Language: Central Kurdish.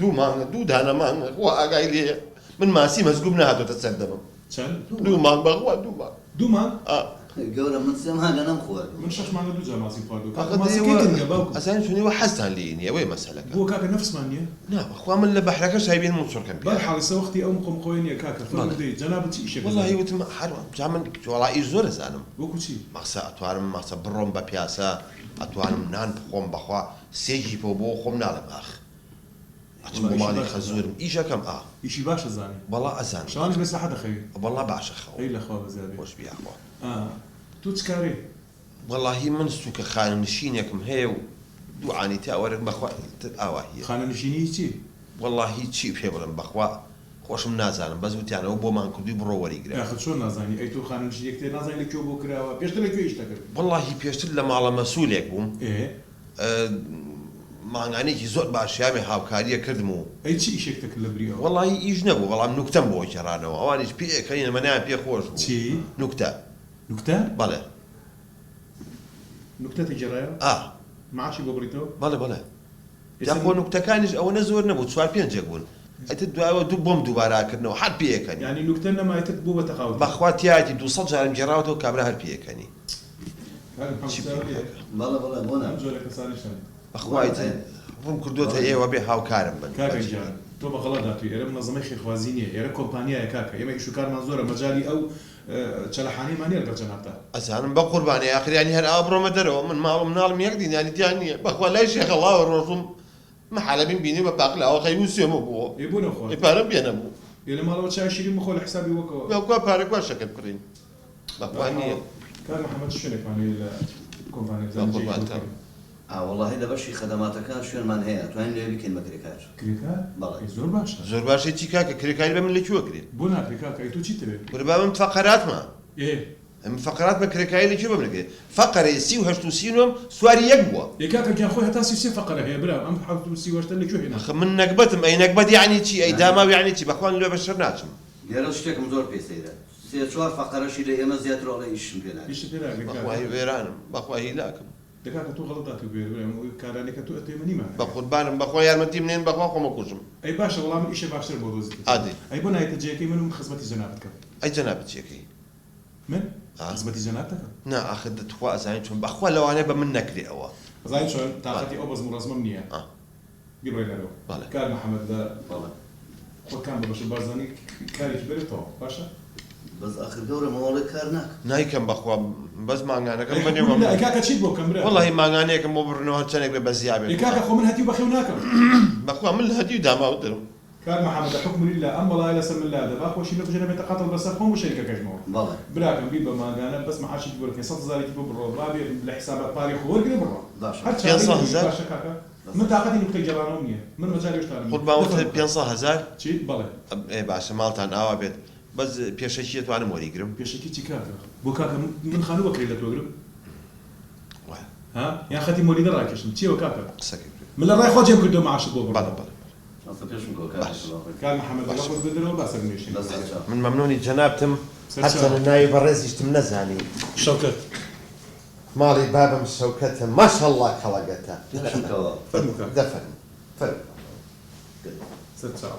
دوو مانگە دوو دانە مانگە خوا ئاگای لێ من ماسی مەزگوم نهاتۆتە سەر دەمم دوو مانگ بەخوا دوو مانگ دوو مانگ گەورە من سێ مانگە نەمخوارد من 6 مانگە دوو جار ماسی خواردووە ئەزانانی چونیوە حەزتان لێنی ئەوەی مەسەلەکە بۆ کاکە نەفسمان نییە نا بەخوا من لە بەحرەکە شایبێن من چۆرکەم بەر حاڵیسە وەختی ئەو مقۆمقۆی نییە کاکە فەرمودەی جەنابەت چی ئیشێک وەڵڵاهی وتم هەروە جا من وەڵاهی زۆر ئەزانم وەکو چی مەخسە ئەتوانم مەخسە بڕۆم بە پیاسە ئەتوانم نان بخۆم بەخوا سێژی پۆ بۆ خۆم ناڵم ئاخ ئەچم بۆ ماڵی خەزورم ئیشەکەم ئیشی باشە زانی بەڵا ئەزان شەوانش مەسلحەت دەخەوی بەڵا باشە خەوە ئەی لەخوا بەزیادێ خۆش بیاخوا تو چ کارێ وەڵاهی من سووکە خانەنشینێکم هەیە و دوعانی تا ئەوەرە بەخوا ئاوا هیە خانەنشینی چی وەڵاهی چی پێ بڵم بەخوا خۆشم نازانم بەس وتیانەوە بۆمان کردووی بڕۆ وەریگرە یاخە چۆن نازانی ئەی تۆ خانەنشینێک تێ نازانی لەکوێ بۆ کراوە پێشتر لەکوێ ئیش دەکرد وەڵاهی پێشتر لە ماڵە مەسوولێک بووم مانگانێکی زۆر باشیامی هاوکاریە کردم و ئەی چی ئیشێک دەکرد لە بریەوە وەڵاهی ئیش نەبوو بەڵام نوکتەم بۆ گێڕانەوە ئەوانیش پێکەین مەنیان پێ خۆش بوو چی نوکتە نوکتە بەڵێ نوکتەتی جێڕایەوە معاشی بۆ بڕیتەوە بەڵێ بەڵێ جا خۆ نوکتەکانیش ئەوەنە زۆر نەبوو 4-5 بوون ئەتر دوایەوە دوو بۆم دووباراکردنەوە هەر پێەکەنی ینی نوکتە نەمایتر بوو بە تەقاوت بەخوا تیاتی 200 جارم گێڕاوەتەوە کابرا هەر پێەکەنی بەڵێ بەڵێ بۆ نام جۆرە کەسانیشتن بەخوای ڕوم کردوتە ئێوە بێ هاوکارم بن کاکە گیان تۆ بەغەڵە داتوی ئێرە منەظەمەی خێرخوازی نییە ئێرە کۆمپانیایە کاکە ئێمە ئیشوکارمان زۆرە مەجای ئەو چەلەحانەی مانیە لەگەڵ جەنابتا ئەزانم بە قوربانی ئاخریانی هەر ئاوا بڕۆمە دەرەوە من ماڵم ناڵم یەک دینانی تیان نییە بەخوا لای شێخەڵاوە ڕۆژم محالەبین بینی بە پاقلاوە خەی وسێمە بووە بۆ نەخۆ پارەم پێ نەبوو لە ماڵەوە چای شیرین بخۆ لە حسابی وەکەوە بەخوا پارە گوار شەکەت بڕین بەخوا نییە کار محەممەد شوێنێکمانی لە کۆمپانیای والله لە بەشی خەدەماتەکان شوێنمان هەیە توانین لێ بکەین بە کرێکار زۆر باشە زۆر باشە چی کاکە کرێکاری بە من لەکوێ کرێت بۆ ناکرێ کاکە تو چی دەوێت قوربا من فەقەراتمە ئەم فەقەرات بە کرێکاری لەکوێ بمنەکرێت فەقەرێ 38 و 39 سواری یەک بووە کاکە گیان خۆی هەتا 33 فەقەرە هەیە برا ئەم 38 لەکوێ هێنا من نەکبەتم ئەی نەکبەت یعنی چی ئەی داماو یعنی چی بەخوا لێ بەشەر ناچم لێرە شتێکم زۆر پێسەیرە 3-4 فەقەرەشی لە ئێمە زیاتر ئەڵێ ئیشم پێ ناکەین بەخوای وێرانم بەخوای هیلاکم دەکاتە تۆ غەڵەتاتی بێ کارانێکە تۆ ئەتێمەنیمان بە قوربانم بەخوا یارمەتیم نێن بەخوا خۆمە کوژم ئەی باشە وەڵام ئیشە باشتر بۆ دۆزیت عادی ئەی بۆ نایەتە جێەکەی من خزمەتی جەنابەت کەم ئەی جەنابەت چیەکەی من خزمەتی جەنابەت دەکەم نا ئاخر دەتخوا ئەزانین چۆن بەخوا لەوانەیە بە من نەکرێ ئەوە ئەزانین چۆن تاقەتی ئەو بەزم و ڕەزمەم نییە بیڕۆی لەرەوە کار محەممەد بەڵێ خۆتکان بە بەش بازانی کارێکی بێتەوە باشە بەس ئاخر گەورە ماوەڵێ کار ناکە نایکەم بەخوا بەس ماگانەکەم بەنێوە کاکە چیت بۆ کەم وەڵی ماگانەیەکم بۆ بڕنەوە چەندێک بێ بەزیابێت کاکە خۆ من هەتی بەخێو ناکەم بەخوا من هەتی و داماوترم کار محەممەد حکم لله ئەم بەڵای لەسەر من لا دەبا خۆشی لە بژێنە بێتە قاتڵ بەسەر خۆم شەریکەکەشمەوە بەڵێ براکەم بی بە ماگانە بەس مەعاشی بۆرکە 100,000 بۆ بڕۆ بابێ لە حساب پاری خۆوەرگێ بڕۆ باشە کاکە من تااقەتی نوکتەی جەڵانەوە نییە من مەجای شتانم خودباوت 500,000 چی بەڵێ باشە ماڵتان ئاوا بێت بەس پێشەکی توانم وەریگرم پێشکی چی کاکە بۆ کاکە من خانوو بەکرێت لە تۆگرم ها یان خەتی مۆلیدە ڕاکێشم چیەوە کاکە من لە ڕای خۆ جێم کردو معاشت بۆ بڕە کار محەممەد بەڵەخۆت بدرەوە باسەر نوێشین من مەمنونی جەنابتم هەرچەنە ناوی بەڕێزیشتم نەزانی شەوکەت ماڵی بابم شەوکەتە ماشەڵڵا کەڵەگەتە فەرموو دەفەرم سەر چاو